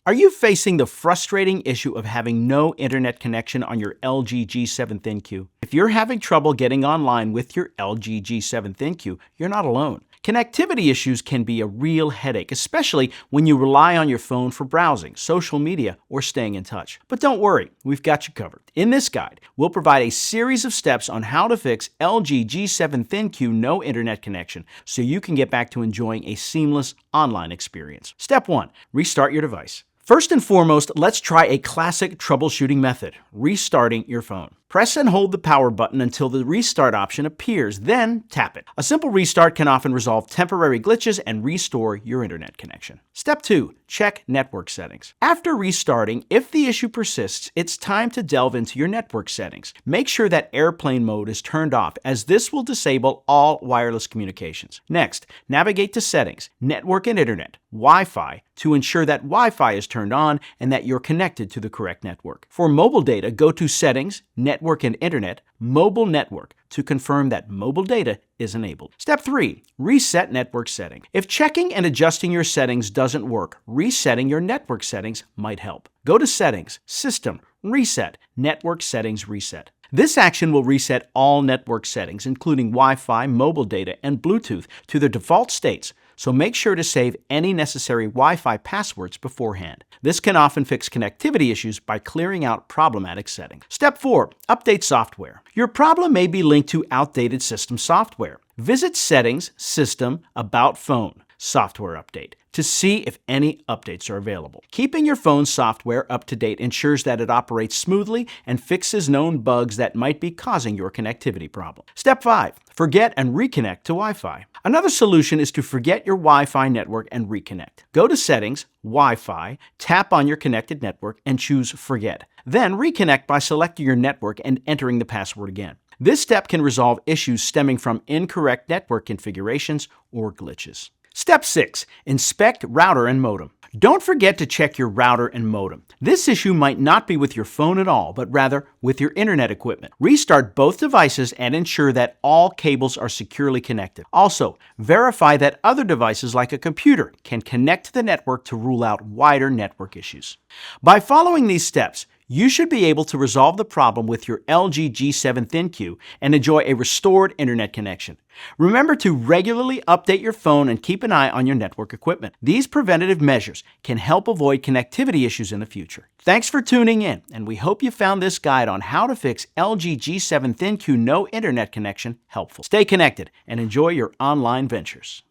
Are you facing the frustrating issue of having no internet connection on your LG G7 ThinQ? If you're having trouble getting online with your LG G7 ThinQ, you're not alone. Connectivity issues can be a real headache, especially when you rely on your phone for browsing, social media, or staying in touch. But don't worry, we've got you covered. In this guide, we'll provide a series of steps on how to fix LG G7 ThinQ no internet connection so you can get back to enjoying a seamless online experience. Step 1. Restart your device. First and foremost, let's try a classic troubleshooting method, restarting your phone. Press and hold the power button until the restart option appears, then tap it. A simple restart can often resolve temporary glitches and restore your internet connection. Step 2. Check network settings. After restarting, if the issue persists, it's time to delve into your network settings. Make sure that airplane mode is turned off, as this will disable all wireless communications. Next, navigate to Settings, Network and Internet, Wi-Fi, to ensure that Wi-Fi is turned on and that you're connected to the correct network. For mobile data, go to Settings, Network and Internet, Mobile Network, to confirm that mobile data is enabled. Step 3. Reset network setting. If checking and adjusting your settings doesn't work, resetting your network settings might help. Go to Settings, System, Reset, Network Settings Reset. This action will reset all network settings, including Wi-Fi, mobile data, and Bluetooth, to their default states, so make sure to save any necessary Wi-Fi passwords beforehand. This can often fix connectivity issues by clearing out problematic settings. Step 4. Update software. Your problem may be linked to outdated system software. Visit Settings, System, About Phone, Software Update to see if any updates are available. Keeping your phone's software up to date ensures that it operates smoothly and fixes known bugs that might be causing your connectivity problem. Step 5. Forget and reconnect to Wi-Fi. Another solution is to forget your Wi-Fi network and reconnect. Go to Settings, Wi-Fi, tap on your connected network, and choose Forget. Then reconnect by selecting your network and entering the password again. This step can resolve issues stemming from incorrect network configurations or glitches. Step 6. Inspect router and modem. Don't forget to check your router and modem. This issue might not be with your phone at all, but rather with your internet equipment. Restart both devices and ensure that all cables are securely connected. Also, verify that other devices like a computer can connect to the network to rule out wider network issues. By following these steps, you should be able to resolve the problem with your LG G7 ThinQ and enjoy a restored internet connection. Remember to regularly update your phone and keep an eye on your network equipment. These preventative measures can help avoid connectivity issues in the future. Thanks for tuning in, and we hope you found this guide on how to fix LG G7 ThinQ no internet connection helpful. Stay connected and enjoy your online ventures.